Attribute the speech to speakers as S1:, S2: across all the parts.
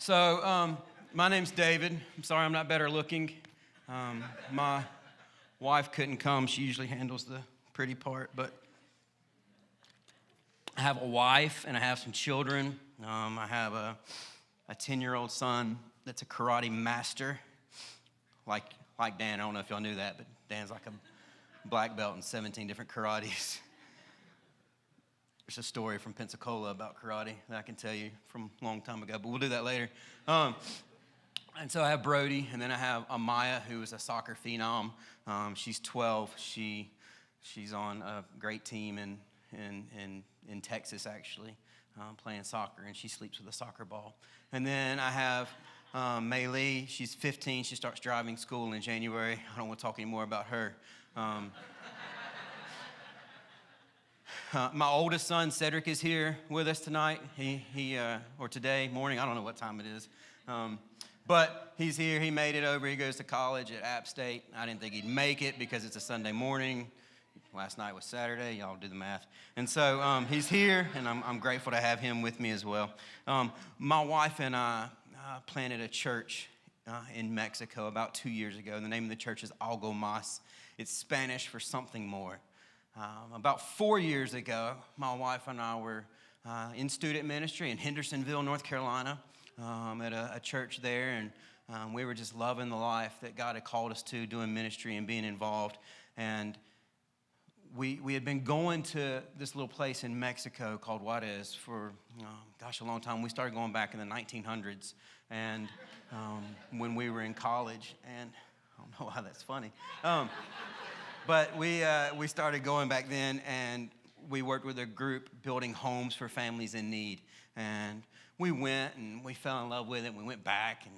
S1: My name's David. I'm sorry I'm not better looking. My wife couldn't come. She usually handles the pretty part, but I have a wife and I have some children. I have a 10-year-old son that's a karate master, like Dan. I don't know if y'all knew that, but Dan's like a black belt in 17 different karates. There's a story from Pensacola about karate that I can tell you from a long time ago, but we'll do that later. And so I have Brody, and then I have Amaya, who is a soccer phenom. She's 12. She's on a great team in Texas, actually, playing soccer, and she sleeps with a soccer ball. And then I have Mei Lee. She's 15. She starts driving school in January. I don't want to talk anymore about her. My oldest son, Cedric, is here with us tonight. Or today morning. I don't know what time it is. But he's here. He made it over. He goes to college at App State. I didn't think he'd make it because it's a Sunday morning. Last night was Saturday. Y'all do the math. And so he's here, and I'm grateful to have him with me as well. My wife and I planted a church in Mexico about 2 years ago. The name of the church is Algo Más. It's Spanish for something more. About 4 years ago, my wife and I were in student ministry in Hendersonville, North Carolina, at a church there, and we were just loving the life that God had called us to, doing ministry and being involved. And we had been going to this little place in Mexico called Juarez for, a long time. We started going back in the 1900s, and when we were in college, and I don't know why that's funny. But we started going back then, and we worked with a group building homes for families in need. And we went, and we fell in love with it. We went back and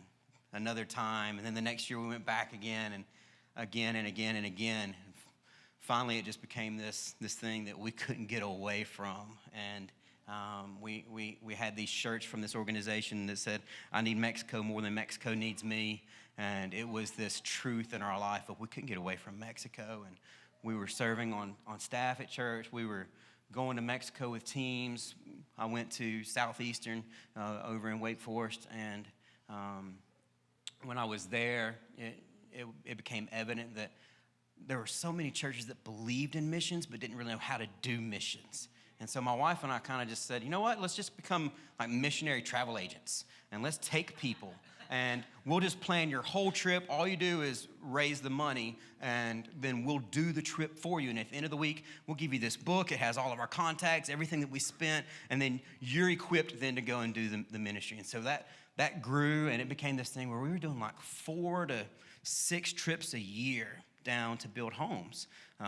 S1: another time, and then the next year we went back again and again and again and again. And finally, it just became this thing that we couldn't get away from. And we had these shirts from this organization that said, "I need Mexico more than Mexico needs me." And it was this truth in our life of we couldn't get away from Mexico. And we were serving on staff at church. We were going to Mexico with teams. I went to Southeastern over in Wake Forest. And when I was there, it became evident that there were so many churches that believed in missions but didn't really know how to do missions. And so my wife and I kind of just said, you know what, let's just become like missionary travel agents. And let's take people. And we'll just plan your whole trip. All you do is raise the money, and then we'll do the trip for you. And at the end of the week, we'll give you this book. It has all of our contacts, everything that we spent, and then you're equipped then to go and do the ministry. And so that grew, and it became this thing where we were doing like 4 to 6 trips a year down to build homes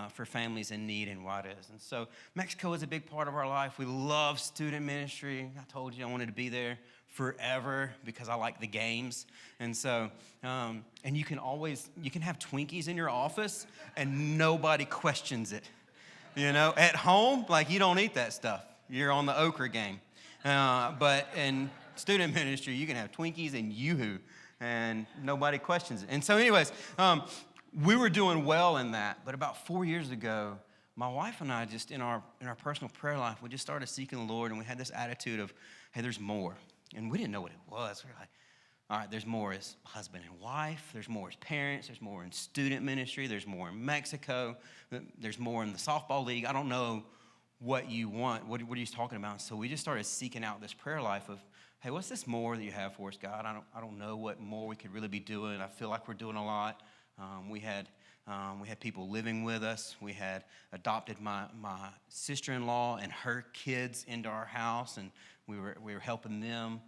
S1: for families in need in Juarez. And so Mexico is a big part of our life. We love student ministry. I told you I wanted to be there forever because I like the games. And so, and you can have Twinkies in your office and nobody questions it. You know, at home, like you don't eat that stuff. You're on the okra game. But in student ministry, you can have Twinkies and Yoo-hoo and nobody questions it. And so anyways, we were doing well in that. But about 4 years ago, my wife and I just in our personal prayer life, we just started seeking the Lord, and we had this attitude of, hey, there's more. And we didn't know what it was. We were like, all right, there's more as husband and wife. There's more as parents. There's more in student ministry. There's more in Mexico. There's more in the softball league. I don't know what you want. What are you talking about? So we just started seeking out this prayer life of, hey, what's this more that you have for us, God? I don't know what more we could really be doing. I feel like we're doing a lot. We had people living with us. We had adopted my sister-in-law and her kids into our house, and we were helping them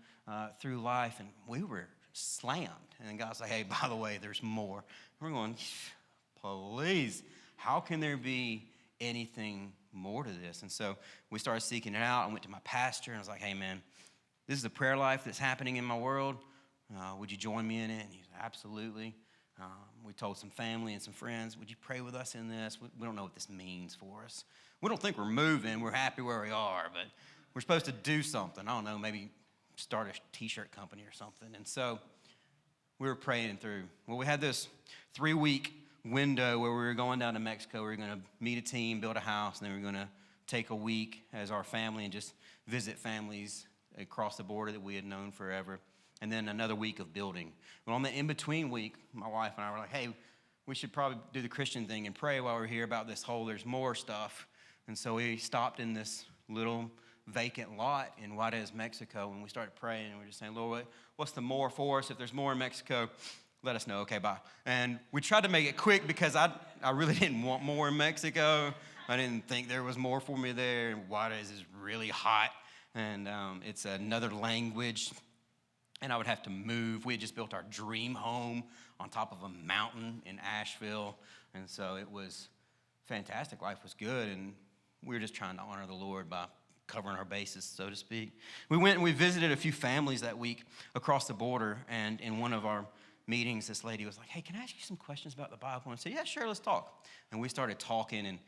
S1: through life, and we were slammed. And then God's like, hey, by the way, there's more. We're going, please, how can there be anything more to this? And so we started seeking it out. I went to my pastor, and I was like, hey, man, this is a prayer life that's happening in my world. Would you join me in it? And he said, absolutely. We told some family and some friends, would you pray with us in this? We don't know what this means for us. We don't think we're moving. We're happy where we are, but we're supposed to do something. I don't know, maybe start a T-shirt company or something. And so we were praying through. Well, we had this 3-week window where we were going down to Mexico. We were going to meet a team, build a house, and then we were going to take a week as our family and just visit families across the border that we had known forever. and then another week of building. But on the in-between week, my wife and I were like, hey, we should probably do the Christian thing and pray while we're here about this whole there's more stuff. And so we stopped in this little vacant lot in Juarez, Mexico, and we started praying, and we were just saying, Lord, what's the more for us? If there's more in Mexico, let us know. Okay, bye. And we tried to make it quick because I really didn't want more in Mexico. I didn't think there was more for me there. And Juarez is really hot, and it's another language, and I would have to move. We had just built our dream home on top of a mountain in Asheville, and so it was fantastic. Life was good, and we were just trying to honor the Lord by covering our bases, so to speak. We went and we visited a few families that week across the border, and in one of our meetings, this lady was like, hey, can I ask you some questions about the Bible? And I said, yeah, sure, let's talk. And we started talking, and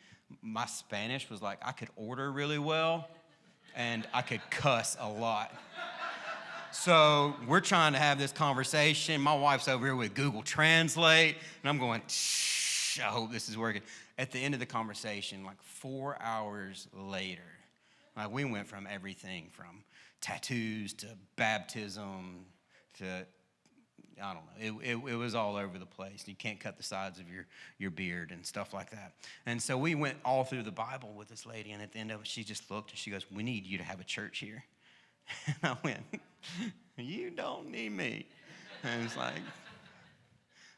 S1: my Spanish was like, I could order really well, and I could cuss a lot. So we're trying to have this conversation. My wife's over here with Google Translate, and I'm going, shh, I hope this is working. At the end of the conversation, like 4 hours later, like we went from everything from tattoos to baptism to, I don't know, it was all over the place. You can't cut the sides of your beard and stuff like that. And so we went all through the Bible with this lady, and at the end of it, she just looked and she goes, we need you to have a church here. And I went, you don't need me. And it's like,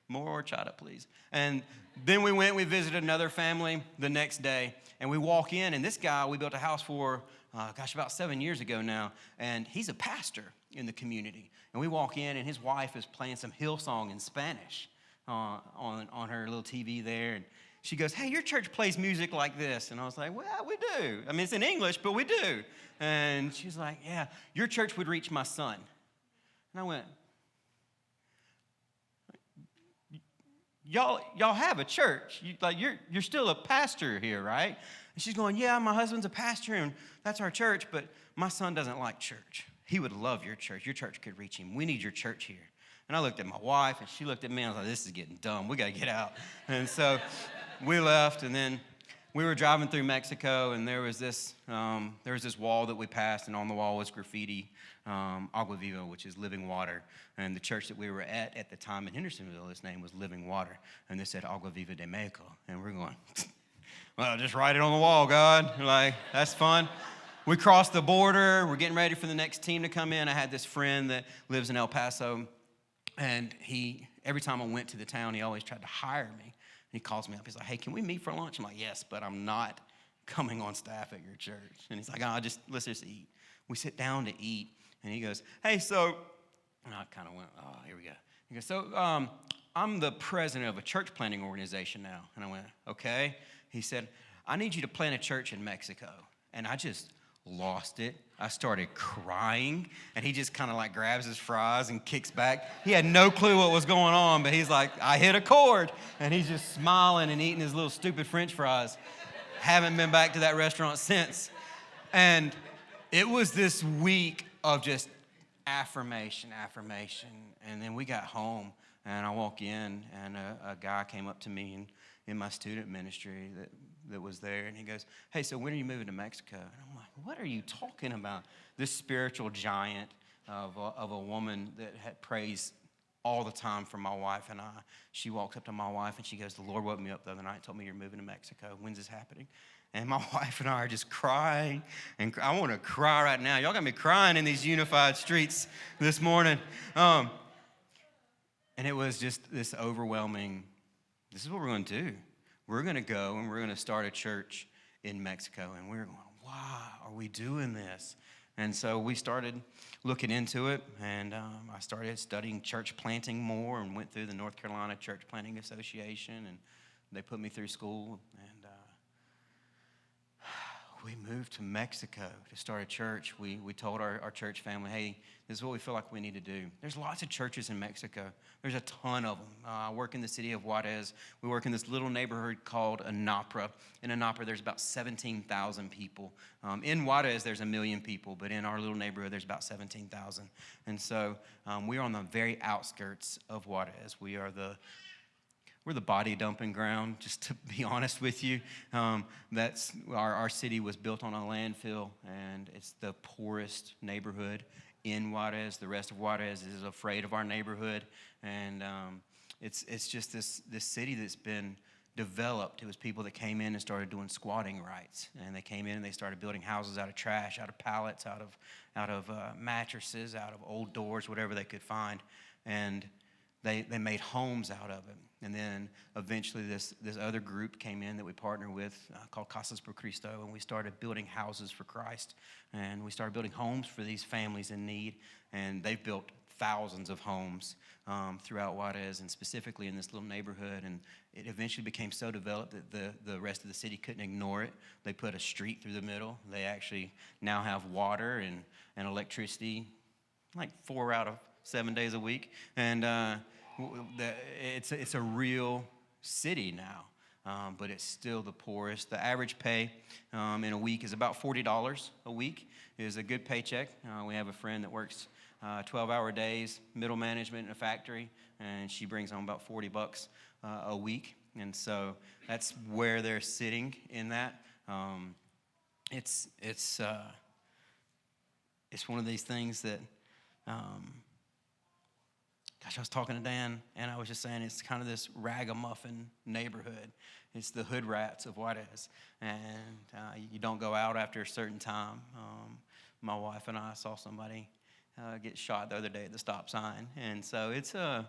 S1: more horchata, please. And then we visited another family the next day, and we walk in, and this guy we built a house for, about 7 years ago now, and he's a pastor in the community. And we walk in, and his wife is playing some Hillsong in Spanish on her little TV there, and she goes, hey, your church plays music like this. And I was like, well, we do. I mean, it's in English, but we do. And she's like, yeah, your church would reach my son. And I went, y'all have a church. You're still a pastor here, right? And she's going, yeah, my husband's a pastor, and that's our church, but my son doesn't like church. He would love your church. Your church could reach him. We need your church here. And I looked at my wife, and she looked at me, and I was like, this is getting dumb. We got to get out. And so we left, and then we were driving through Mexico, and there was this wall that we passed, and on the wall was graffiti, Agua Viva, which is living water. And the church that we were at the time in Hendersonville, its name was Living Water. And they said Agua Viva de Mexico. And we're going, well, just write it on the wall, God. We're like, that's fun. We crossed the border. We're getting ready for the next team to come in. I had this friend that lives in El Paso, and every time I went to the town, he always tried to hire me. And he calls me up. He's like, hey, can we meet for lunch? I'm like, yes, but I'm not coming on staff at your church. And he's like, let's just eat. We sit down to eat, and he goes, hey, so, and I kind of went, oh, here we go. He goes, so I'm the president of a church planting organization now. And I went, okay. He said, I need you to plant a church in Mexico. And I just lost it. I started crying, and he just kind of like grabs his fries and kicks back. He had no clue what was going on, but he's like, I hit a chord, and he's just smiling and eating his little stupid French fries. Haven't been back to that restaurant since. And it was this week of just affirmation. And then we got home, and I walk in, and a guy came up to me in my student ministry that was there, and he goes, hey, so when are you moving to Mexico? And I'm like, what are you talking about? This spiritual giant of a woman that had prays all the time for my wife and I. She walks up to my wife, and she goes, the Lord woke me up the other night and told me you're moving to Mexico. When's this happening? And my wife and I are just crying, and I want to cry right now. Y'all got me crying in these unified streets this morning. And it was just this overwhelming, this is what we're going to do. We're going to go, and we're going to start a church in Mexico. And we were going, why are we doing this? And so we started looking into it, and I started studying church planting more and went through the North Carolina Church Planting Association, and they put me through school, and we moved to Mexico to start a church. We told our church family, hey, this is what we feel like we need to do. There's lots of churches in Mexico. There's a ton of them. I work in the city of Juarez. We work in this little neighborhood called Anapra. In Anapra, there's about 17,000 people. In Juarez, there's 1 million people, but in our little neighborhood, there's about 17,000. And so we're on the very outskirts of Juarez. We're the body dumping ground, just to be honest with you. That's our city was built on a landfill, and it's the poorest neighborhood in Juarez. The rest of Juarez is afraid of our neighborhood, and it's just this city that's been developed. It was people that came in and started doing squatting rights, and they came in and they started building houses out of trash, out of pallets, out of mattresses, out of old doors, whatever they could find, and they made homes out of it. And then eventually this other group came in that we partner with called Casas por Cristo, and we started building houses for Christ, and we started building homes for these families in need, and they've built thousands of homes throughout Juarez, and specifically in this little neighborhood. And it eventually became so developed that the rest of the city couldn't ignore it. They put a street through the middle. They actually now have water and electricity like 4 out of 7 days a week. And it's a real city now, but it's still the poorest. The average pay in a week is about $40 a week. It is a good paycheck. We have a friend that works 12-hour days, middle management in a factory, and she brings home about $40 a week. And so that's where they're sitting in that. It's one of these things that, I was talking to Dan, and I was just saying it's kind of this ragamuffin neighborhood. It's the hood rats of Juarez, and you don't go out after a certain time. My wife and I saw somebody get shot the other day at the stop sign, and so it's the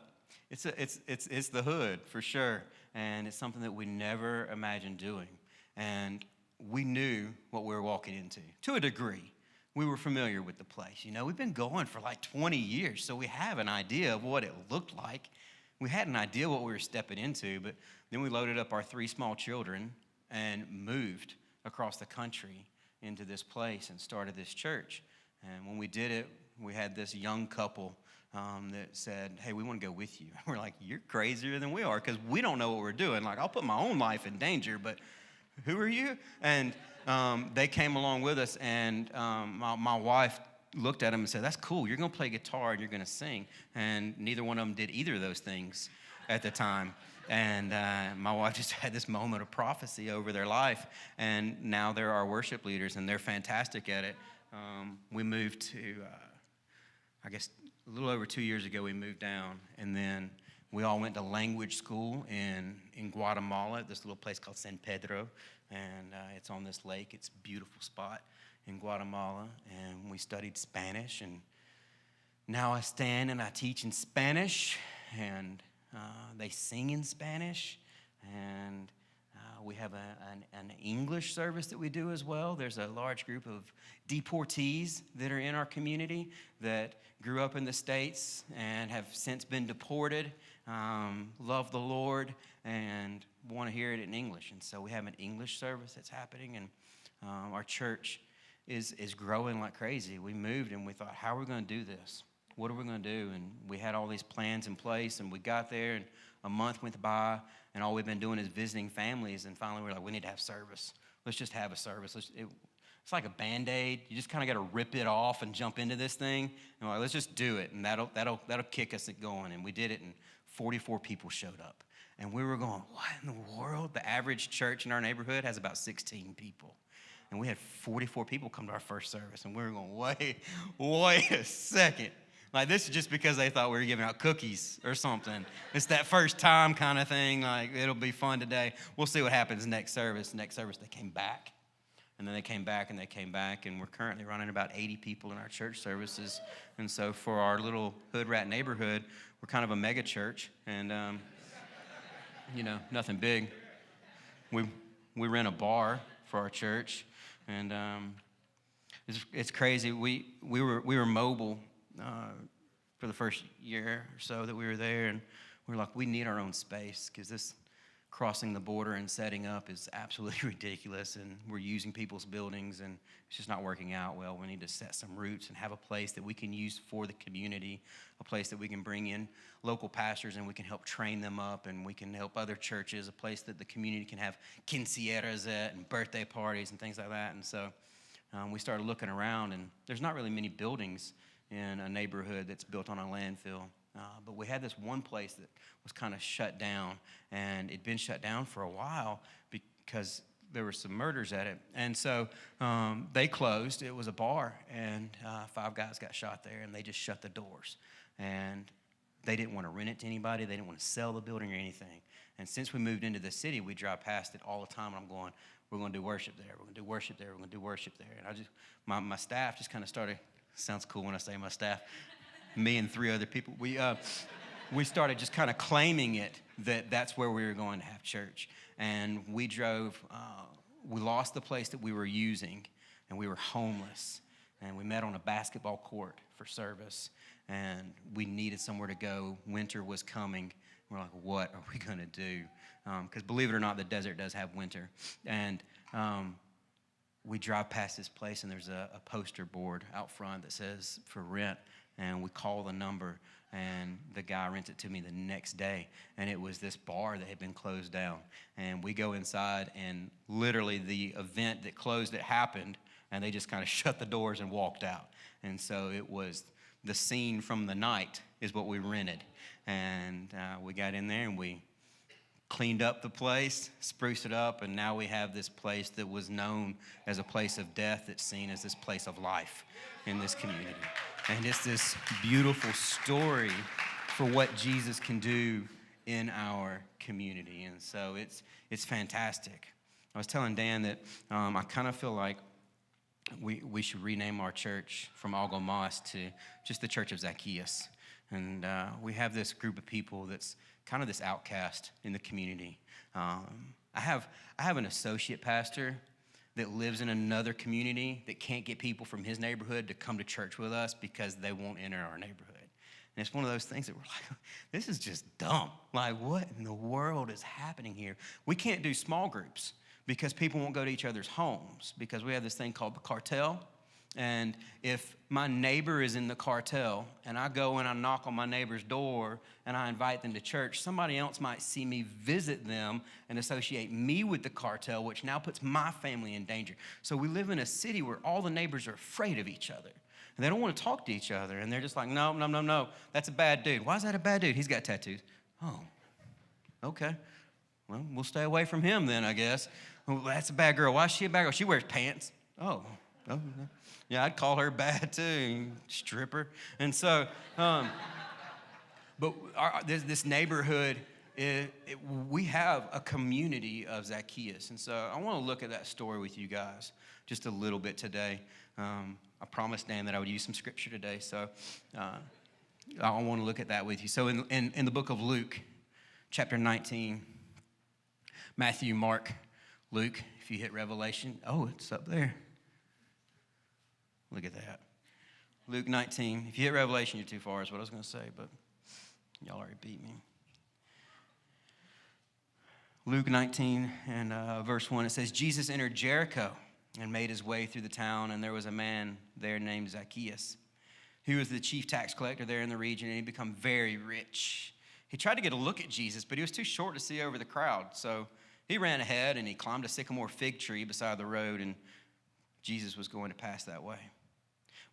S1: hood for sure, and it's something that we never imagined doing, and we knew what we were walking into to a degree. We were familiar with the place. You know, we've been going for like 20 years, so we have an idea of what it looked like. We had an idea what we were stepping into, but then we loaded up our 3 small children and moved across the country into this place and started this church. And when we did it, we had this young couple that said, hey, we want to go with you. We're like, you're crazier than we are because we don't know what we're doing. Like, I'll put my own life in danger, but who are you? And they came along with us, and my wife looked at him and said, that's cool. You're going to play guitar and you're going to sing. And neither one of them did either of those things at the time. And my wife just had this moment of prophecy over their life, and now they're our worship leaders, and they're fantastic at it. We moved to, I guess, a little over 2 years ago, we moved down, and then we all went to language school in Guatemala, this little place called San Pedro, and it's on this lake. It's a beautiful spot in Guatemala, and we studied Spanish, and now I stand and I teach in Spanish, and they sing in Spanish, and we have an English service that we do as well. There's a large group of deportees that are in our community that grew up in the States and have since been deported, love the Lord, and want to hear it in English. And so we have an English service that's happening, and our church is growing like crazy. We moved and we thought, how are we going to do this? What are we going to do? And we had all these plans in place, and we got there, and a month went by, and all we've been doing is visiting families, and finally we're like, we need to have service. Let's just have a service. It's like a Band-Aid. You just kind of got to rip it off and jump into this thing. And we're like, let's just do it, and that'll kick us going. And we did it, and 44 people showed up. And we were going, what in the world? The average church in our neighborhood has about 16 people. And we had 44 people come to our first service, and we were going, wait a second. Like, this is just because they thought we were giving out cookies or something. It's that first time kind of thing. Like, it'll be fun today. We'll see what happens next service. Next service, they came back. And then they came back, and they came back. And we're currently running about 80 people in our church services. And so for our little hood rat neighborhood, we're kind of a mega church. And, nothing big. We rent a bar for our church. And it's crazy. We were mobile for the first year or so that we were there, and we were like, we need our own space because this crossing the border and setting up is absolutely ridiculous, and we're using people's buildings, and it's just not working out well. We need to set some roots and have a place that we can use for the community, a place that we can bring in local pastors and we can help train them up, and we can help other churches, a place that the community can have quinceañeras at and birthday parties and things like that. And so we started looking around, and there's not really many buildings in a neighborhood that's built on a landfill. But we had this one place that was kind of shut down, and it'd been shut down for a while because there were some murders at it. And so they closed. It was a bar, and 5 guys got shot there, and they just shut the doors. And they didn't want to rent it to anybody. They didn't want to sell the building or anything. And since we moved into the city, we drive past it all the time, and I'm going, we're going to do worship there. We're going to do worship there. We're going to do worship there. And I just, my staff just kind of started, sounds cool when I say my staff, me and 3 other people, we started just kind of claiming it, that's where we were going to have church. And we drove, we lost the place that we were using, and we were homeless. And we met on a basketball court for service, and we needed somewhere to go. Winter was coming. We're like, what are we going to do? Because believe it or not, the desert does have winter. And we drive past this place, and there's a poster board out front that says for rent. And we call the number, and the guy rents it to me the next day. And it was this bar that had been closed down. And we go inside, and literally the event that closed it happened, and they just kind of shut the doors and walked out. And so it was the scene from the night is what we rented. And we got in there, and we cleaned up the place, spruced it up, and now we have this place that was known as a place of death that's seen as this place of life in this community. And it's this beautiful story for what Jesus can do in our community. And so it's fantastic. I was telling Dan that I kind of feel like we should rename our church from Algo Moss to just the Church of Zacchaeus. And we have this group of people that's kind of this outcast in the community. I have an associate pastor that lives in another community that can't get people from his neighborhood to come to church with us because they won't enter our neighborhood. And it's one of those things that we're like, this is just dumb. Like, what in the world is happening here? We can't do small groups because people won't go to each other's homes because we have this thing called the cartel. And if my neighbor is in the cartel and I go and I knock on my neighbor's door and I invite them to church, somebody else might see me visit them and associate me with the cartel, which now puts my family in danger. So we live in a city where all the neighbors are afraid of each other. And they don't want to talk to each other. And they're just like, no, that's a bad dude. Why is that a bad dude? He's got tattoos. Oh, okay. Well, we'll stay away from him then, I guess. Oh, that's a bad girl. Why is she a bad girl? She wears pants. Oh. Yeah, I'd call her bad too, stripper. And so, but this neighborhood, we have a community of Zacchaeus. And so I want to look at that story with you guys just a little bit today. I promised Dan that I would use some scripture today, so I want to look at that with you. So in the book of Luke, chapter 19, Matthew, Mark, Luke, if you hit Revelation, it's up there. Look at that. Luke 19. If you hit Revelation, you're too far is what I was going to say, but y'all already beat me. Luke 19 and verse 1, it says, Jesus entered Jericho and made his way through the town, and there was a man there named Zacchaeus. He was the chief tax collector there in the region, and he'd become very rich. He tried to get a look at Jesus, but he was too short to see over the crowd. So he ran ahead, and he climbed a sycamore fig tree beside the road, and Jesus was going to pass that way.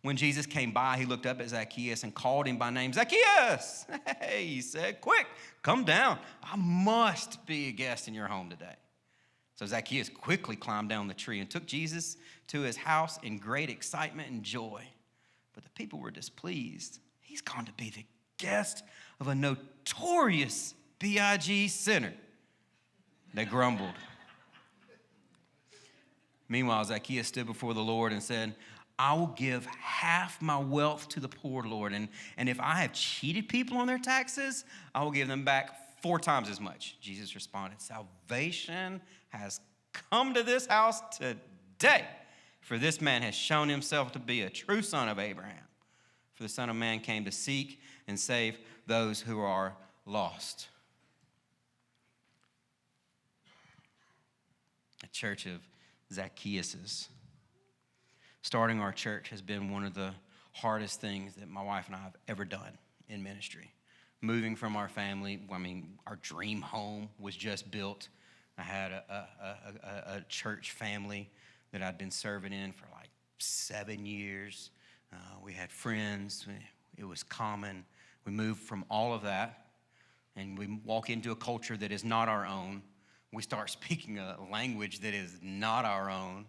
S1: When Jesus came by, he looked up at Zacchaeus and called him by name. Zacchaeus! Hey, he said, quick, come down. I must be a guest in your home today. So Zacchaeus quickly climbed down the tree and took Jesus to his house in great excitement and joy. But the people were displeased. He's gone to be the guest of a notorious B.I.G. sinner. They grumbled. Meanwhile, Zacchaeus stood before the Lord and said, I will give half my wealth to the poor, Lord. And if I have cheated people on their taxes, I will give them back 4 times as much. Jesus responded, salvation has come to this house today, for this man has shown himself to be a true son of Abraham. For the Son of Man came to seek and save those who are lost. A church of Zacchaeuses. Starting our church has been one of the hardest things that my wife and I have ever done in ministry. Moving from our family, our dream home was just built. I had a church family that I'd been serving in for like 7 years. We had friends. It was common. We moved from all of that, and we walk into a culture that is not our own. We start speaking a language that is not our own.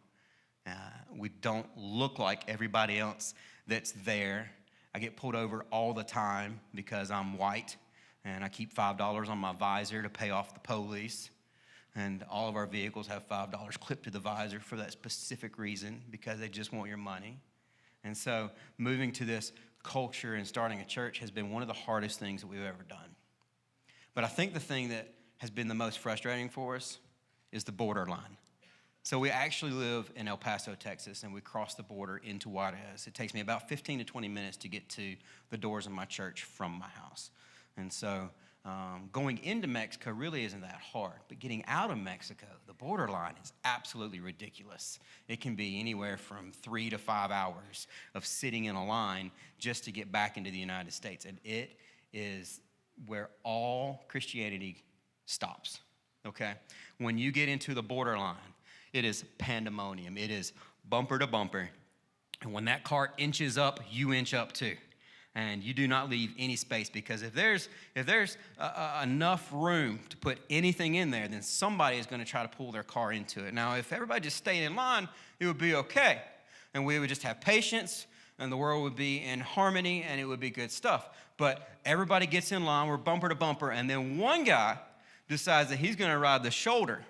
S1: We don't look like everybody else that's there. I get pulled over all the time because I'm white, and I keep $5 on my visor to pay off the police. And all of our vehicles have $5 clipped to the visor for that specific reason, because they just want your money. And so moving to this culture and starting a church has been one of the hardest things that we've ever done. But I think the thing that has been the most frustrating for us is the borderline. So we actually live in El Paso, Texas, and we cross the border into Juarez. It takes me about 15 to 20 minutes to get to the doors of my church from my house. And so going into Mexico really isn't that hard, but getting out of Mexico, the borderline is absolutely ridiculous. It can be anywhere from 3 to 5 hours of sitting in a line just to get back into the United States, and it is where all Christianity stops, okay? When you get into the borderline, it is pandemonium. It is bumper to bumper, and when that cart inches up, you inch up too. And you do not leave any space, because if there's enough room to put anything in there, then somebody is going to try to pull their car into it. Now, if everybody just stayed in line, it would be okay. And we would just have patience, and the world would be in harmony, and it would be good stuff. But everybody gets in line, we're bumper to bumper, and then one guy decides that he's going to ride the shoulder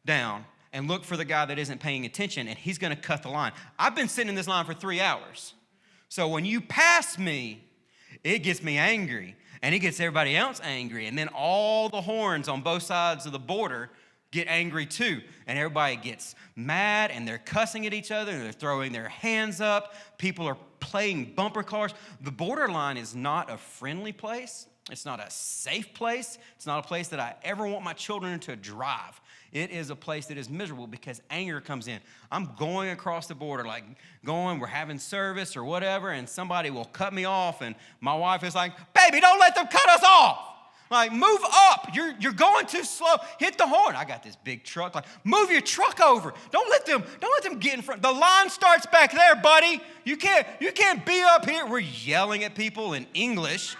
S1: down and look for the guy that isn't paying attention, and he's going to cut the line. I've been sitting in this line for 3 hours. So when you pass me, it gets me angry, and it gets everybody else angry, and then all the horns on both sides of the border get angry too, and everybody gets mad, and they're cussing at each other, and they're throwing their hands up. People are playing bumper cars. The borderline is not a friendly place. It's not a safe place. It's not a place that I ever want my children to drive. It is a place that is miserable because anger comes in. I'm going across the border, we're having service or whatever, and somebody will cut me off, and my wife is like, baby, don't let them cut us off. Like, move up. You're going too slow. Hit the horn. I got this big truck. Like, move your truck over. Don't let them get in front. The line starts back there, buddy. You can't be up here. We're yelling at people in English,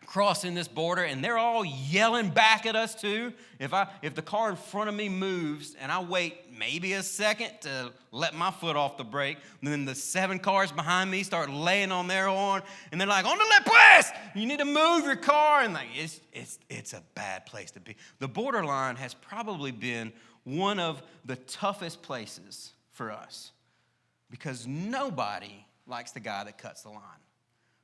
S1: crossing this border, and they're all yelling back at us too. If the car in front of me moves and I wait maybe a second to let my foot off the brake, then the 7 cars behind me start laying on their horn, and they're like, "On the left, pues! You need to move your car." And it's a bad place to be. The borderline has probably been one of the toughest places for us, because nobody likes the guy that cuts the line.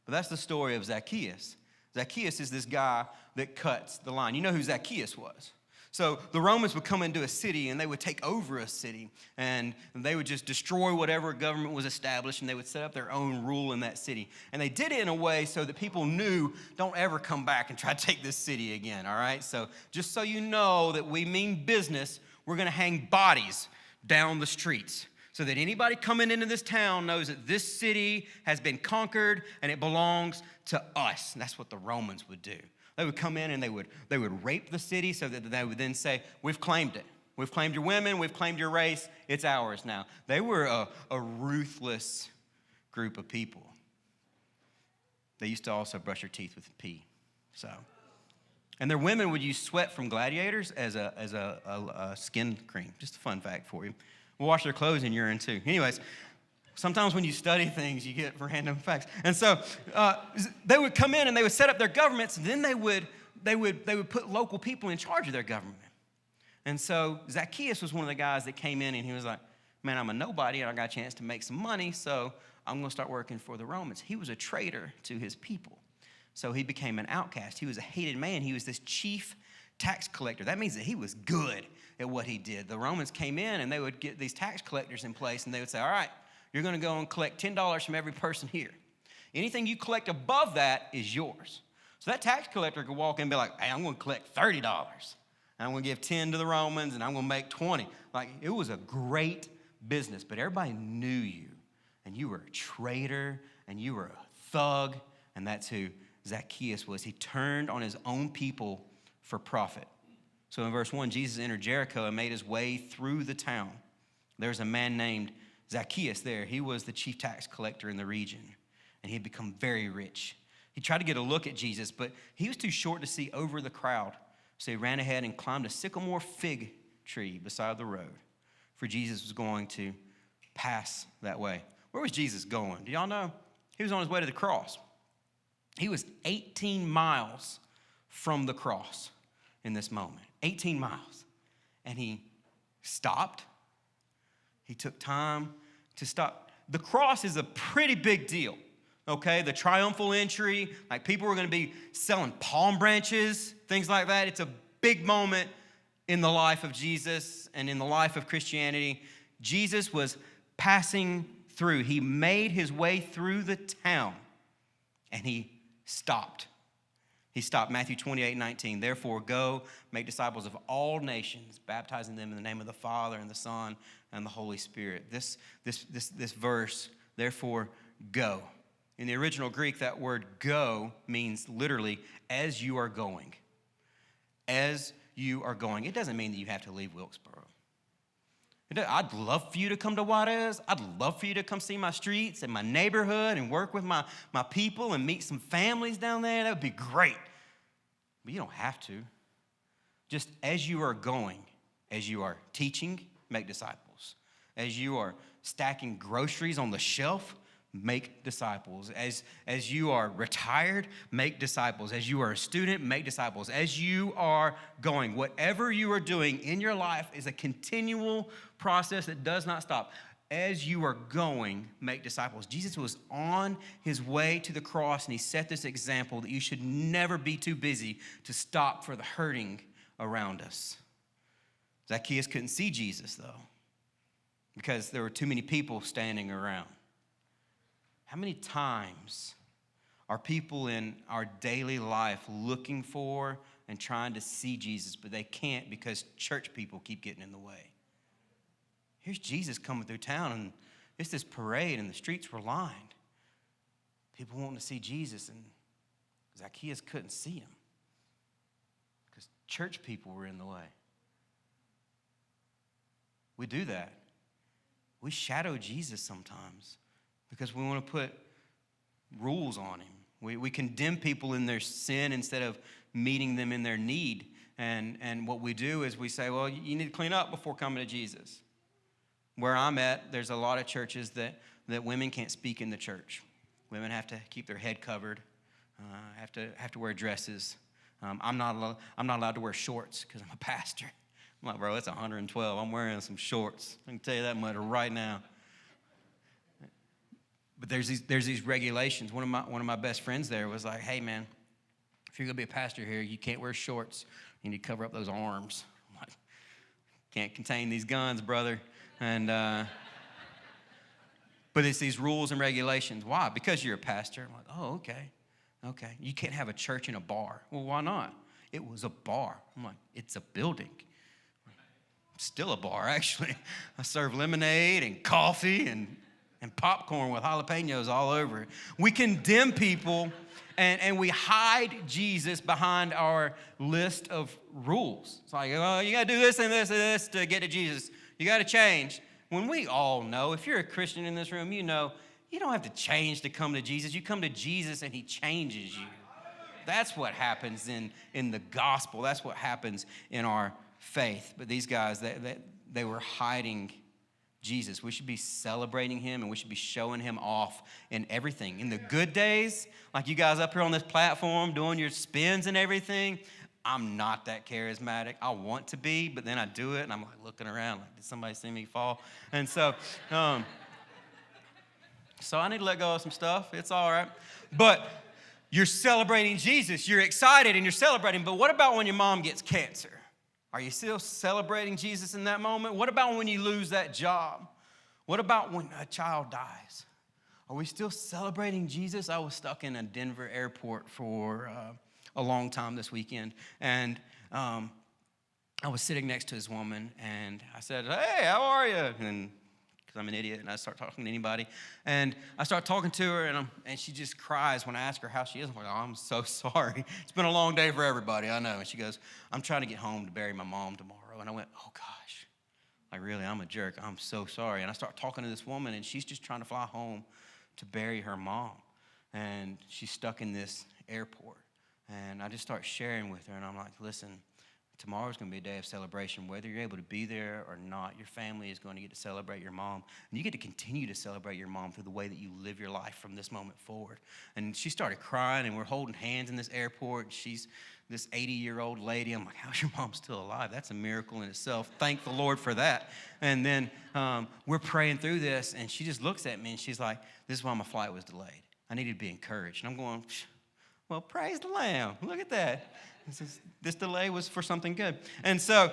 S1: But that's the story of Zacchaeus. Zacchaeus is this guy that cuts the line. You know who Zacchaeus was. So the Romans would come into a city, and they would take over a city, and they would just destroy whatever government was established, and they would set up their own rule in that city. And they did it in a way so that people knew, don't ever come back and try to take this city again, all right? So just so you know that we mean business, we're going to hang bodies down the streets, so that anybody coming into this town knows that this city has been conquered and it belongs to us. And that's what the Romans would do. They would come in and they would rape the city, so that they would then say, "We've claimed it. We've claimed your women. We've claimed your race. It's ours now." They were a ruthless group of people. They used to also brush their teeth with pee. And their women would use sweat from gladiators as a skin cream. Just a fun fact for you. We'll wash their clothes in urine too. Anyways, sometimes when you study things, you get random facts. And so they would come in and they would set up their governments, and then they would put local people in charge of their government. And so Zacchaeus was one of the guys that came in, and he was like, "Man, I'm a nobody, and I got a chance to make some money, so I'm going to start working for the Romans." He was a traitor to his people, so he became an outcast. He was a hated man. He was this chief tax collector. That means that he was good at what he did. The Romans came in, and they would get these tax collectors in place, and they would say, "All right, you're going to go and collect $10 from every person here. Anything you collect above that is yours." So that tax collector could walk in and be like, "Hey, I'm going to collect $30. And I'm going to give 10 to the Romans, and I'm going to make 20. Like, it was a great business, but everybody knew you, and you were a traitor, and you were a thug, and that's who Zacchaeus was. He turned on his own people for profit. So in verse 1, Jesus entered Jericho and made his way through the town. There's a man named Zacchaeus there. He was the chief tax collector in the region, and he had become very rich. He tried to get a look at Jesus, but he was too short to see over the crowd. So he ran ahead and climbed a sycamore fig tree beside the road, for Jesus was going to pass that way. Where was Jesus going? Do y'all know? He was on his way to the cross. He was 18 miles from the cross in this moment. 18 miles. And he stopped. He took time to stop. The cross is a pretty big deal, okay? The triumphal entry, like people were going to be selling palm branches, things like that. It's a big moment in the life of Jesus and in the life of Christianity. Jesus was passing through. He made his way through the town, and he stopped. He stopped. Matthew 28:19. Therefore, go make disciples of all nations, baptizing them in the name of the Father and the Son and the Holy Spirit. This verse, therefore, go. In the original Greek, that word go means literally as you are going. As you are going. It doesn't mean that you have to leave Wilkesboro. I'd love for you to come to Juarez. I'd love for you to come see my streets and my neighborhood and work with my people and meet some families down there. That would be great. But you don't have to. Just as you are going, as you are teaching, make disciples. As you are stacking groceries on the shelf, make disciples. As you are retired, make disciples. As you are a student, make disciples. As you are going, whatever you are doing in your life is a continual process that does not stop. As you are going, make disciples. Jesus was on his way to the cross, and he set this example that you should never be too busy to stop for the hurting around us. Zacchaeus couldn't see Jesus, though, because there were too many people standing around. How many times are people in our daily life looking for and trying to see Jesus, but they can't because church people keep getting in the way? Here's Jesus coming through town, and it's this parade, and the streets were lined. People wanting to see Jesus, and Zacchaeus couldn't see him because church people were in the way. We do that. We shadow Jesus sometimes because we want to put rules on him. We condemn people in their sin instead of meeting them in their need. And what we do is we say, well, you need to clean up before coming to Jesus. Where I'm at, there's a lot of churches that women can't speak in the church. Women have to keep their head covered, have to wear dresses. I'm not allowed to wear shorts because I'm a pastor. I'm like, bro, it's 112. I'm wearing some shorts. I can tell you that much right now. But there's these regulations. One of my best friends there was like, hey man, if you're gonna be a pastor here, you can't wear shorts. You need to cover up those arms. I'm like, can't contain these guns, brother. And but it's these rules and regulations. Why? Because you're a pastor. I'm like, oh, okay. You can't have a church in a bar. Well, why not? It was a bar. I'm like, it's a building. Still a bar, actually. I serve lemonade and coffee and popcorn with jalapenos all over it. We condemn people and we hide Jesus behind our list of rules. It's like, oh, you got to do this and this and this to get to Jesus. You got to change. When we all know, if you're a Christian in this room, you know you don't have to change to come to Jesus. You come to Jesus and he changes you. That's what happens in the gospel. That's what happens in our faith. But these guys, they were hiding Jesus. We should be celebrating him, and we should be showing him off in everything. In the good days, like you guys up here on this platform doing your spins and everything, I'm not that charismatic. I want to be, but then I do it, and I'm like looking around like, did somebody see me fall? And so I need to let go of some stuff. It's all right. But you're celebrating Jesus. You're excited, and you're celebrating. But what about when your mom gets cancer? Are you still celebrating Jesus in that moment? What about when you lose that job? What about when a child dies? Are we still celebrating Jesus? I was stuck in a Denver airport for a long time this weekend, and I was sitting next to this woman, and I said, hey, how are you? And because I'm an idiot, and I start talking to anybody, and I start talking to her, and she just cries when I ask her how she is. I'm like, oh, I'm so sorry. It's been a long day for everybody, I know. And she goes, I'm trying to get home to bury my mom tomorrow. And I went, oh gosh, like really, I'm a jerk. I'm so sorry. And I start talking to this woman, and she's just trying to fly home to bury her mom, and she's stuck in this airport. And I just start sharing with her, and I'm like, listen, Tomorrow's going to be a day of celebration. Whether you're able to be there or not, your family is going to get to celebrate your mom. And you get to continue to celebrate your mom through the way that you live your life from this moment forward. And she started crying, and we're holding hands in this airport. She's this 80-year-old lady. I'm like, how's your mom still alive? That's a miracle in itself. Thank the Lord for that. And then we're praying through this, and she just looks at me, and she's like, this is why my flight was delayed. I needed to be encouraged. And I'm going, well, praise the Lamb. Look at that. This delay was for something good. And so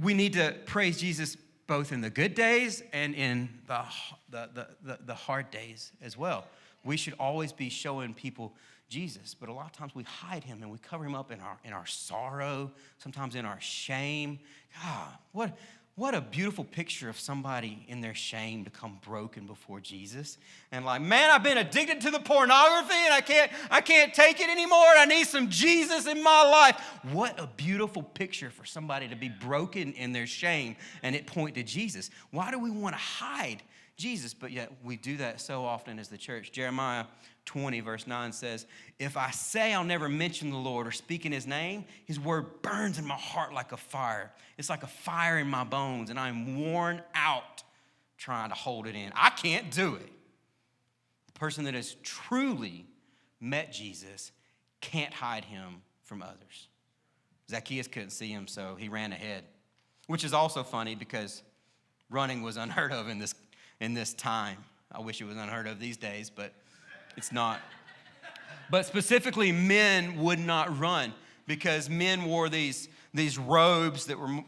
S1: we need to praise Jesus both in the good days and in the hard days as well. We should always be showing people Jesus, but a lot of times we hide him and we cover him up in our sorrow, sometimes in our shame. God, what a beautiful picture of somebody in their shame to come broken before Jesus. And like, man, I've been addicted to the pornography and I can't take it anymore. I need some Jesus in my life. What a beautiful picture for somebody to be broken in their shame and it point to Jesus. Why do we want to hide Jesus? But yet we do that so often as the church. Jeremiah 20 verse 9 says, if I say I'll never mention the Lord or speak in his name, his word burns in my heart like a fire. It's like a fire in my bones, and I'm worn out trying to hold it in. I can't do it. The person that has truly met Jesus can't hide him from others. Zacchaeus couldn't see him, so he ran ahead, which is also funny because running was unheard of in this time. I wish it was unheard of these days, but it's not. But specifically, men would not run because men wore these robes that were,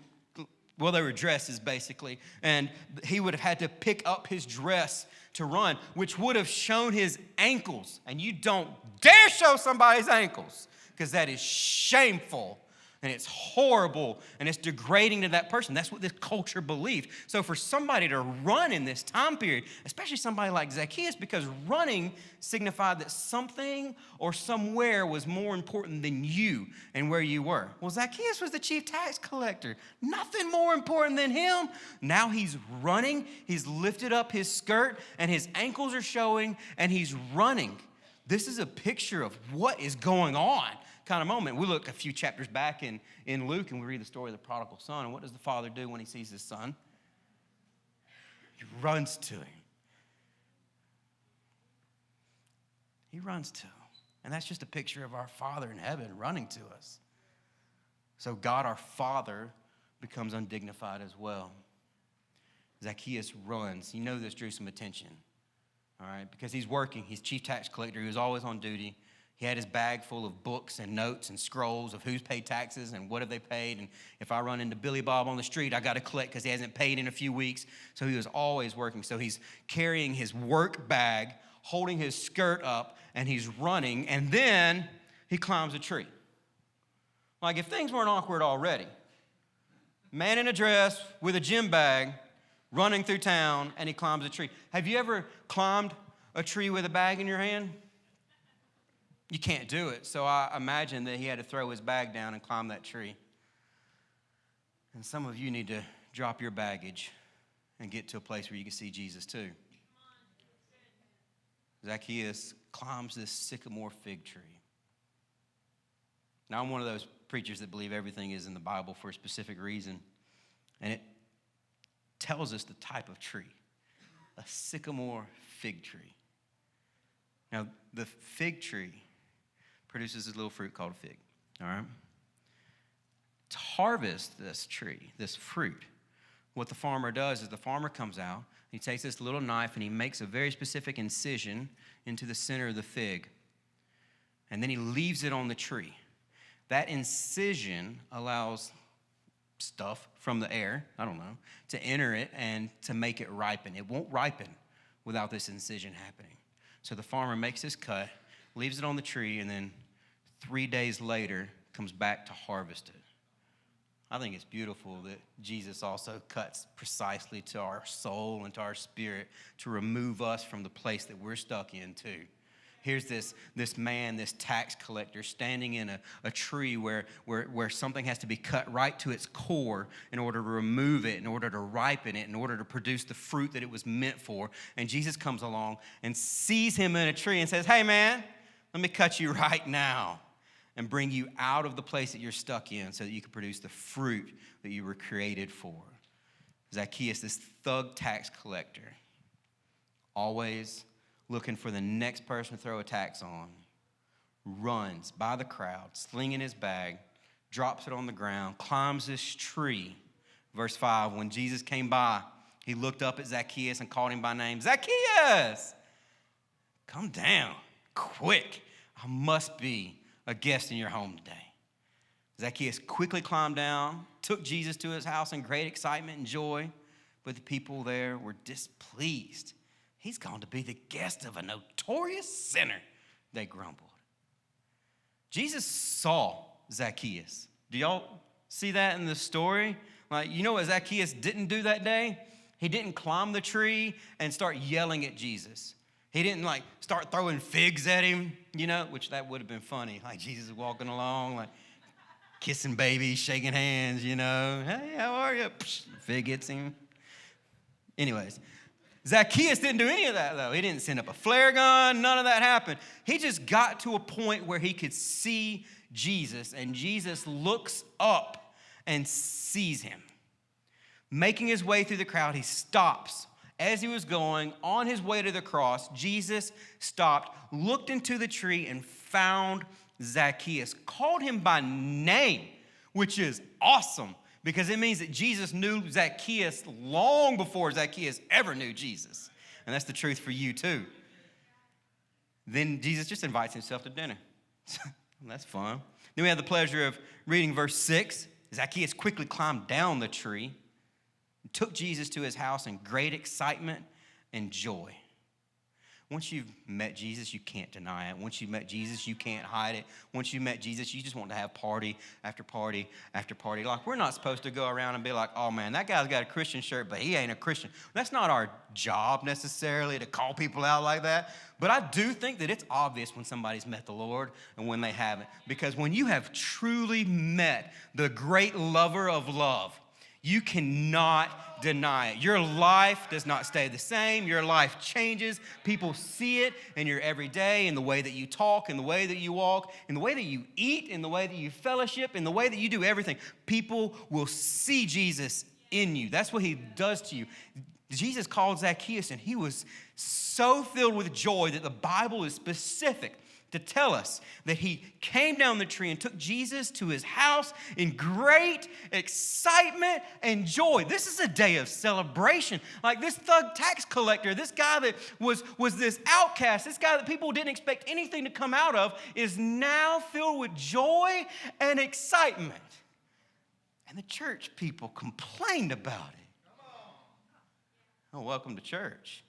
S1: well, they were dresses basically. And he would have had to pick up his dress to run, which would have shown his ankles. And you don't dare show somebody's ankles because that is shameful. And it's horrible, and it's degrading to that person. That's what this culture believed. So for somebody to run in this time period, especially somebody like Zacchaeus, because running signified that something or somewhere was more important than you and where you were. Well, Zacchaeus was the chief tax collector. Nothing more important than him. Now he's running. He's lifted up his skirt, and his ankles are showing, and he's running. This is a picture of what is going on. Kind of moment. We look a few chapters back in Luke and we read the story of the prodigal son. And what does the father do when he sees his son? He runs to him. He runs to him. And that's just a picture of our Father in heaven running to us. So God, our Father, becomes undignified as well. Zacchaeus runs. You know this drew some attention. All right, because he's working. He's chief tax collector. He was always on duty. He had his bag full of books and notes and scrolls of who's paid taxes and what have they paid. And if I run into Billy Bob on the street, I got to collect because he hasn't paid in a few weeks. So he was always working. So he's carrying his work bag, holding his skirt up, and he's running. And then he climbs a tree. Like if things weren't awkward already. Man in a dress with a gym bag running through town, and he climbs a tree. Have you ever climbed a tree with a bag in your hand? You can't do it. So I imagine that he had to throw his bag down and climb that tree. And some of you need to drop your baggage and get to a place where you can see Jesus too. Zacchaeus climbs this sycamore fig tree. Now, I'm one of those preachers that believe everything is in the Bible for a specific reason. And it tells us the type of tree, a sycamore fig tree. Now, the fig tree produces this little fruit called a fig, all right? To harvest this tree, this fruit, what the farmer does is the farmer comes out, he takes this little knife and he makes a very specific incision into the center of the fig. And then he leaves it on the tree. That incision allows stuff from the air, I don't know, to enter it and to make it ripen. It won't ripen without this incision happening. So the farmer makes this cut, leaves it on the tree, and then 3 days later comes back to harvest it. I think it's beautiful that Jesus also cuts precisely to our soul and to our spirit to remove us from the place that we're stuck in too. Here's this man, this tax collector, standing in a tree where something has to be cut right to its core in order to remove it, in order to ripen it, in order to produce the fruit that it was meant for. And Jesus comes along and sees him in a tree and says, hey man, let me cut you right now. and bring you out of the place that you're stuck in so that you can produce the fruit that you were created for. Zacchaeus, this thug tax collector, always looking for the next person to throw a tax on, runs by the crowd, slinging his bag, drops it on the ground, climbs this tree. Verse 5, when Jesus came by, he looked up at Zacchaeus and called him by name. Zacchaeus, come down, quick. I must be a guest in your home today. Zacchaeus quickly climbed down, took Jesus to his house in great excitement and joy, but the people there were displeased. He's going to be the guest of a notorious sinner, they grumbled. Jesus saw Zacchaeus. Do y'all see that in the story? Like, you know what Zacchaeus didn't do that day? He didn't climb the tree and start yelling at Jesus. He didn't like start throwing figs at him, which that would have been funny. Like Jesus is walking along, like kissing babies, shaking hands, Hey, how are you? Fig hits him. Anyways, Zacchaeus didn't do any of that, though. He didn't send up a flare gun. None of that happened. He just got to a point where he could see Jesus, and Jesus looks up and sees him. Making his way through the crowd, he stops. As he was going on his way to the cross, Jesus stopped, looked into the tree, and found Zacchaeus, called him by name, which is awesome because it means that Jesus knew Zacchaeus long before Zacchaeus ever knew Jesus. And that's the truth for you too. Then Jesus just invites himself to dinner. That's fun. Then we have the pleasure of reading verse 6. Zacchaeus quickly climbed down the tree and took Jesus to his house in great excitement and joy. Once you've met Jesus, you can't deny it. Once you've met Jesus, you can't hide it. Once you've met Jesus, you just want to have party after party after party. Like, we're not supposed to go around and be like, oh, man, that guy's got a Christian shirt, but he ain't a Christian. That's not our job necessarily to call people out like that. But I do think that it's obvious when somebody's met the Lord and when they haven't. Because when you have truly met the great lover of love, you cannot deny it. Your life does not stay the same. Your life changes. People see it in your everyday, in the way that you talk, in the way that you walk, in the way that you eat, in the way that you fellowship, in the way that you do everything. People will see Jesus in you. That's what he does to you. Jesus called Zacchaeus, and he was so filled with joy that the Bible is specific to tell us that he came down the tree and took Jesus to his house in great excitement and joy. This is a day of celebration. Like this thug tax collector, this guy that was this outcast, this guy that people didn't expect anything to come out of, is now filled with joy and excitement. And the church people complained about it. Oh, welcome to church.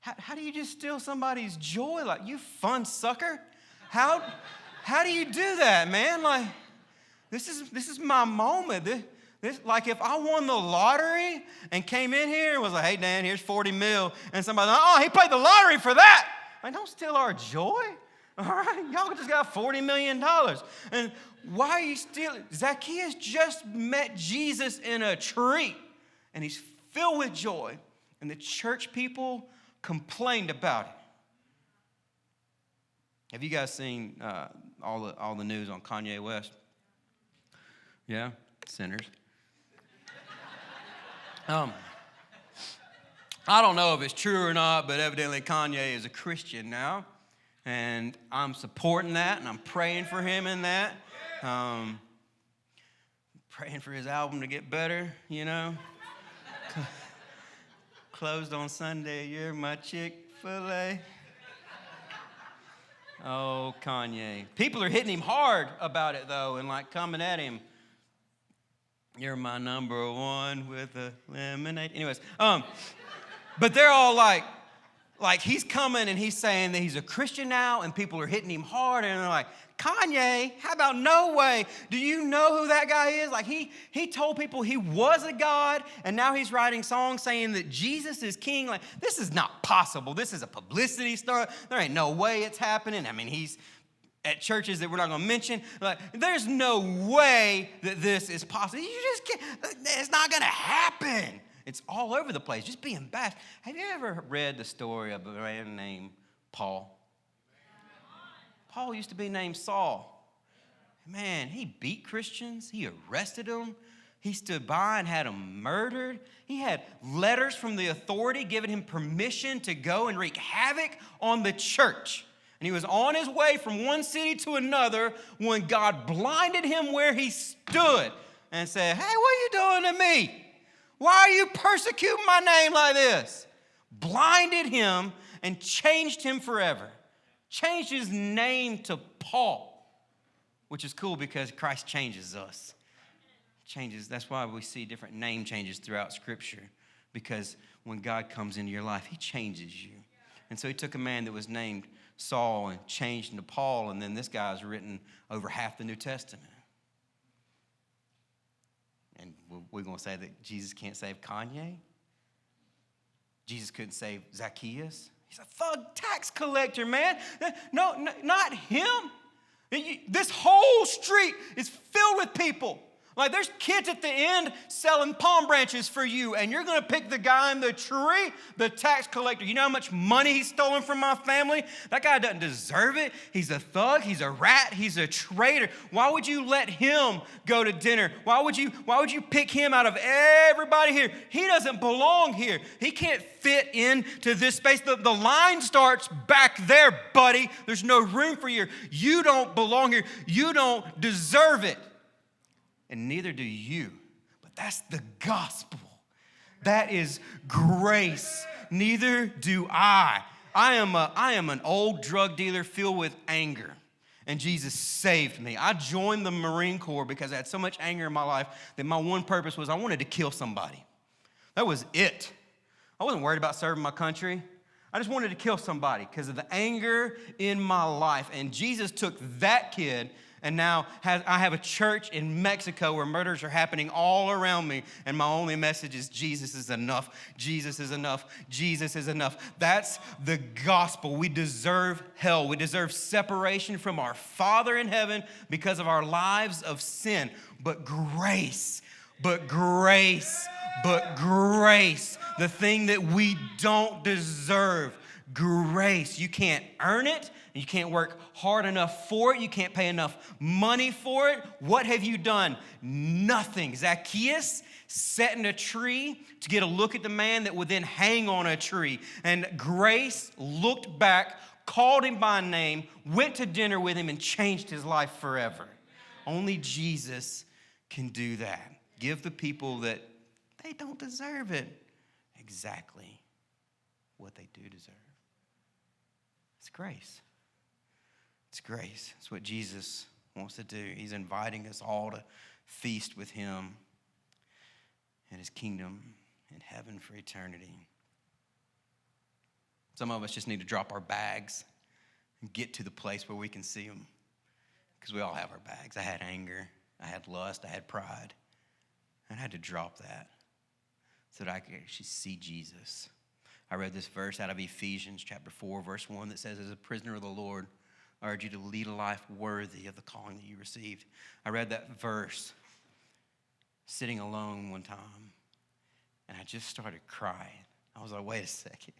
S1: How do you just steal somebody's joy? Like, you fun sucker. How do you do that, man? Like, this is my moment. This like if I won the lottery and came in here and was like, hey, Dan, here's 40 mil. And somebody, oh, he played the lottery for that. Like, don't steal our joy. All right? Y'all just got $40 million. And why are you stealing? Zacchaeus just met Jesus in a tree. And he's filled with joy. And the church people complained about it. Have you guys seen all the news on Kanye West? Yeah, sinners. I don't know if it's true or not, but evidently Kanye is a Christian now, and I'm supporting that, and I'm praying for him in that. Praying for his album to get better, Closed on Sunday, you're my Chick-fil-A. Oh, Kanye. People are hitting him hard about it, though, and like coming at him. You're my number one with a lemonade. Anyways, but they're all like he's coming and he's saying that he's a Christian now, and people are hitting him hard, and they're like, Kanye, how about no way? Do you know who that guy is? Like he told people he was a God, and now he's writing songs saying that Jesus is king. Like, this is not possible. This is a publicity stunt. There ain't no way it's happening. I mean, he's at churches that we're not going to mention. Like, there's no way that this is possible. You just can't. It's not going to happen. It's all over the place, just being bashed. Have you ever read the story of a man named Paul? Paul used to be named Saul. Man, he beat Christians. He arrested them. He stood by and had them murdered. He had letters from the authority giving him permission to go and wreak havoc on the church. And he was on his way from one city to another when God blinded him where he stood and said, hey, what are you doing to me? Why are you persecuting my name like this? Blinded him and changed him forever. Changed his name to Paul, which is cool because Christ changes us. Changes. That's why we see different name changes throughout Scripture, because when God comes into your life, he changes you. And so he took a man that was named Saul and changed into Paul, and then this guy's written over half the New Testament. And we're going to say that Jesus can't save Kanye? Jesus couldn't save Zacchaeus? He's a thug tax collector, man. No, not him. This whole street is filled with people. Like, there's kids at the end selling palm branches for you, and you're going to pick the guy in the tree, the tax collector. You know how much money he's stolen from my family? That guy doesn't deserve it. He's a thug. He's a rat. He's a traitor. Why would you let him go to dinner? Why would you pick him out of everybody here? He doesn't belong here. He can't fit into this space. The line starts back there, buddy. There's no room for you. You don't belong here. You don't deserve it. And neither do you. But that's the gospel. That is grace. Neither do I. I am an old drug dealer filled with anger. And Jesus saved me. I joined the Marine Corps because I had so much anger in my life that my one purpose was I wanted to kill somebody. That was it. I wasn't worried about serving my country. I just wanted to kill somebody because of the anger in my life. And Jesus took that kid, and now I have a church in Mexico where murders are happening all around me. And my only message is Jesus is enough. Jesus is enough. Jesus is enough. That's the gospel. We deserve hell. We deserve separation from our Father in heaven because of our lives of sin. But grace, the thing that we don't deserve, grace. You can't earn it. You can't work hard enough for it. You can't pay enough money for it. What have you done? Nothing. Zacchaeus sat in a tree to get a look at the man that would then hang on a tree. And grace looked back, called him by name, went to dinner with him, and changed his life forever. Only Jesus can do that. Give the people that they don't deserve it exactly what they do deserve. It's grace. It's grace. It's what Jesus wants to do. He's inviting us all to feast with him in his kingdom in heaven for eternity. Some of us just need to drop our bags and get to the place where we can see them, because we all have our bags. I had anger. I had lust. I had pride. And I had to drop that so that I could actually see Jesus. I read this verse out of Ephesians chapter 4, verse 1 that says, as a prisoner of the Lord, I urge you to lead a life worthy of the calling that you received. I read that verse sitting alone one time, and I just started crying. I was like, wait a second.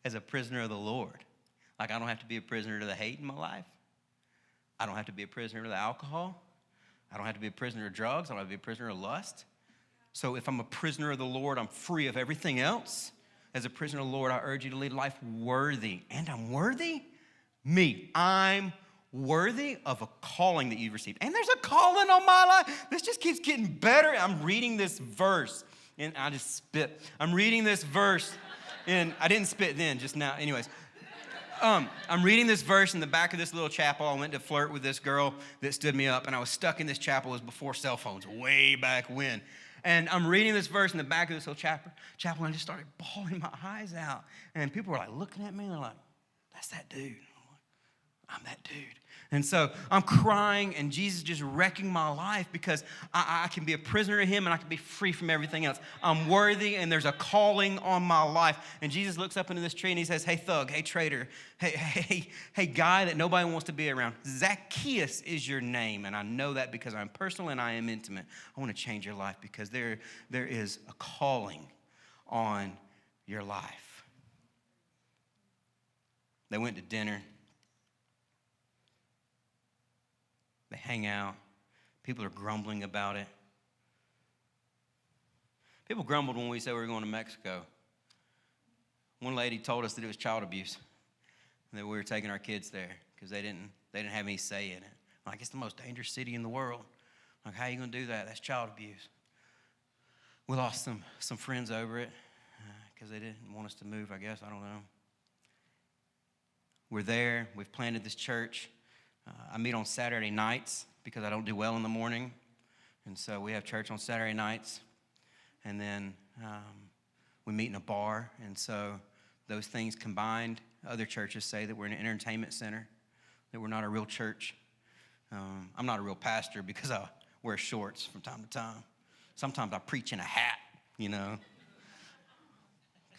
S1: As a prisoner of the Lord, like, I don't have to be a prisoner to the hate in my life. I don't have to be a prisoner to the alcohol. I don't have to be a prisoner of drugs. I don't have to be a prisoner of lust. So if I'm a prisoner of the Lord, I'm free of everything else. As a prisoner of the Lord, I urge you to lead a life worthy. And I'm worthy? Me. I'm worthy of a calling that you've received. And there's a calling on my life. This just keeps getting better. I'm reading this verse, and I just spit. I'm reading this verse, and I didn't spit then, just now. Anyways, I'm reading this verse in the back of this little chapel. I went to flirt with this girl that stood me up, and I was stuck in this chapel. It was before cell phones, way back when. And I'm reading this verse in the back of this little chapel, and I just started bawling my eyes out. And people were like looking at me, and they're like, that's that dude. I'm that dude. And so I'm crying, and Jesus is just wrecking my life because I can be a prisoner of him, and I can be free from everything else. I'm worthy, and there's a calling on my life. And Jesus looks up into this tree, and he says, hey, thug, hey, traitor, hey, guy that nobody wants to be around. Zacchaeus is your name, and I know that because I'm personal and I am intimate. I want to change your life because there is a calling on your life. They went to dinner. They hang out. People are grumbling about it. People grumbled when we said we were going to Mexico. One lady told us that it was child abuse, and that we were taking our kids there because they didn't have any say in it. Like, it's the most dangerous city in the world. Like, how are you going to do that? That's child abuse. We lost some friends over it because they didn't want us to move, I guess. I don't know. We're there. We've planted this church. I meet on Saturday nights because I don't do well in the morning. And so we have church on Saturday nights. And then we meet in a bar. And so those things combined, other churches say that we're an entertainment center, that we're not a real church. I'm not a real pastor because I wear shorts from time to time. Sometimes I preach in a hat, because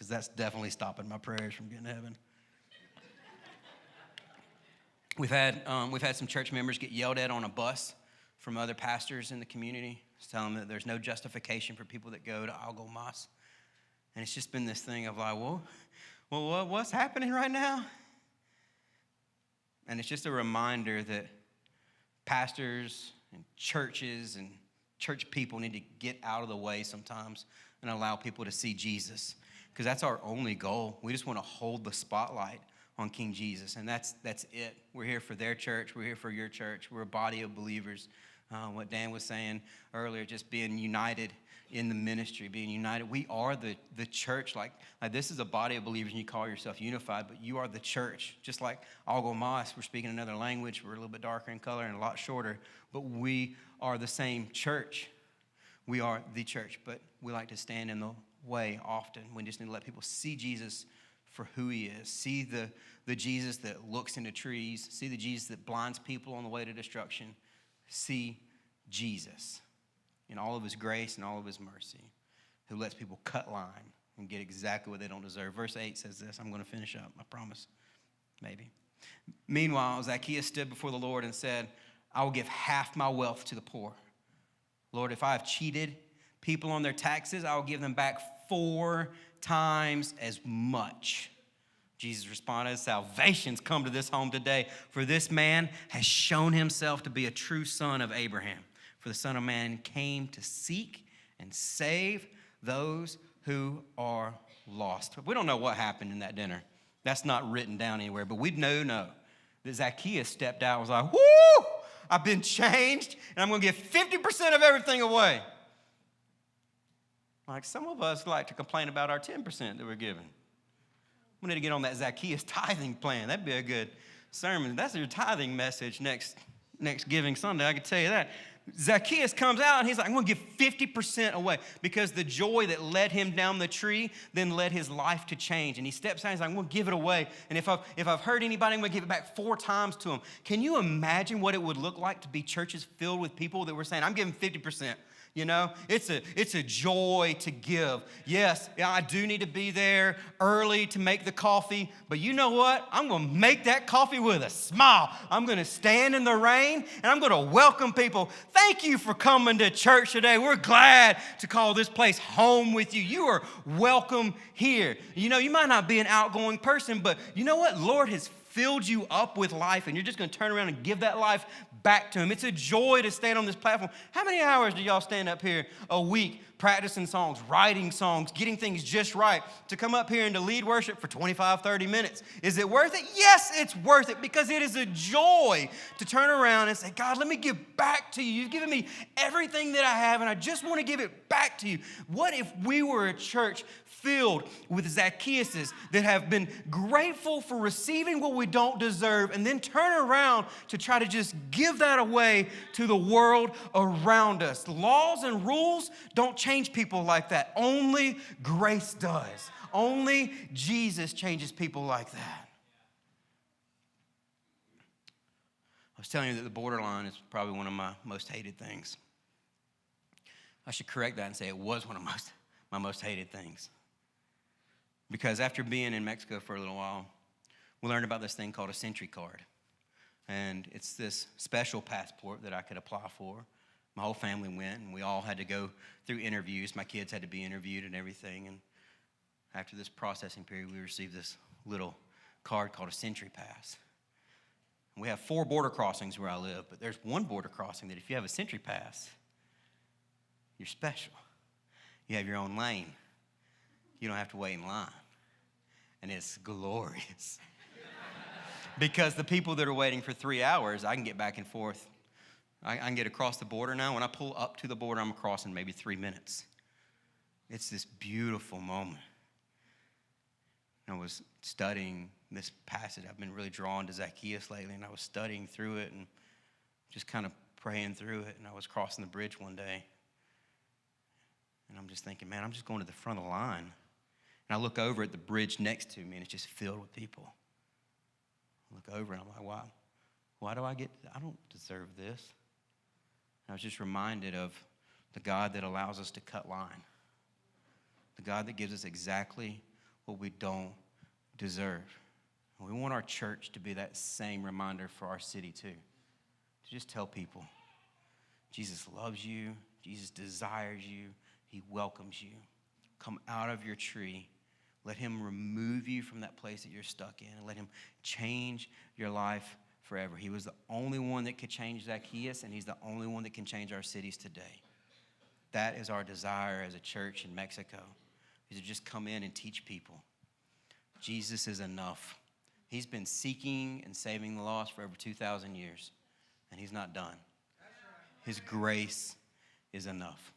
S1: that's definitely stopping my prayers from getting to heaven. We've had some church members get yelled at on a bus from other pastors in the community, telling them that there's no justification for people that go to Algo Mas. And it's just been this thing of like, well, what's happening right now? And it's just a reminder that pastors and churches and church people need to get out of the way sometimes and allow people to see Jesus, because that's our only goal. We just want to hold the spotlight on King Jesus, and that's it. We're here for their church. We're here for your church. We're a body of believers. What Dan was saying earlier, just being united in the ministry, being united. We are the church. Like this is a body of believers, and you call yourself unified, but you are the church. Just like Algo Mas, we're speaking another language. We're a little bit darker in color and a lot shorter, but we are the same church. We are the church, but we like to stand in the way often. We just need to let people see Jesus for who he is. See the Jesus that looks into trees. See the Jesus that blinds people on the way to destruction. See Jesus in all of his grace and all of his mercy, who lets people cut line and get exactly what they don't deserve. Verse 8 says this. I'm going to finish up, I promise. Maybe. Meanwhile, Zacchaeus stood before the Lord and said, I will give half my wealth to the poor. Lord, if I have cheated people on their taxes, I will give them back 4 times as much. Jesus responded, salvation's come to this home today, for this man has shown himself to be a true son of Abraham. For the Son of Man came to seek and save those who are lost. We don't know what happened in that dinner. That's not written down anywhere, but we know that Zacchaeus stepped out and was like, whoo, I've been changed, and I'm going to give 50% of everything away. Like some of us like to complain about our 10% that we're given. We need to get on that Zacchaeus tithing plan. That'd be a good sermon. That's your tithing message next Giving Sunday, I can tell you that. Zacchaeus comes out and he's like, I'm going to give 50% away, because the joy that led him down the tree then led his life to change. And he steps out and he's like, I'm going to give it away. And if I've hurt anybody, I'm going to give it back 4 times to him. Can you imagine what it would look like to be churches filled with people that were saying, I'm giving 50%? It's a joy to give. Yes, I do need to be there early to make the coffee, but you know what? I'm going to make that coffee with a smile. I'm going to stand in the rain, and I'm going to welcome people. Thank you for coming to church today. We're glad to call this place home with you. You are welcome here. You might not be an outgoing person, but you know what? Lord has filled you up with life, and you're just going to turn around and give that life back to him. It's a joy to stand on this platform. How many hours do y'all stand up here a week practicing songs, writing songs, getting things just right, to come up here and to lead worship for 25, 30 minutes? Is it worth it? Yes, it's worth it, because it is a joy to turn around and say, God, let me give back to you. You've given me everything that I have, and I just want to give it back to you. What if we were a church filled with Zacchaeuses that have been grateful for receiving what we don't deserve, and then turn around to try to just give that away to the world around us? Laws and rules don't change people like that. Only grace does. Only Jesus changes people like that. I was telling you that the borderline is probably one of my most hated things. I should correct that and say it was one of my most hated things. Because after being in Mexico for a little while, we learned about this thing called a Sentry card. And it's this special passport that I could apply for. My whole family went, and we all had to go through interviews. My kids had to be interviewed and everything. And after this processing period, we received this little card called a Sentry Pass. We have 4 border crossings where I live, but there's one border crossing that if you have a Century Pass, you're special. You have your own lane. You don't have to wait in line. And it's glorious. Because the people that are waiting for 3 hours, I can get back and forth. I can get across the border now. When I pull up to the border, I'm across in maybe 3 minutes. It's this beautiful moment. I was studying this passage. I've been really drawn to Zacchaeus lately, and I was studying through it and just kind of praying through it. And I was crossing the bridge one day, and I'm just thinking, man, I'm just going to the front of the line. And I look over at the bridge next to me, and it's just filled with people. I look over, and I'm like, wow, why do I don't deserve this. And I was just reminded of the God that allows us to cut line, the God that gives us exactly what we don't deserve. And we want our church to be that same reminder for our city too. To just tell people, Jesus loves you. Jesus desires you. He welcomes you. Come out of your tree. Let him remove you from that place that you're stuck in, and let him change your life forever. He was the only one that could change Zacchaeus, and he's the only one that can change our cities today. That is our desire as a church in Mexico, is to just come in and teach people. Jesus is enough. He's been seeking and saving the lost for over 2,000 years, and he's not done. His grace is enough.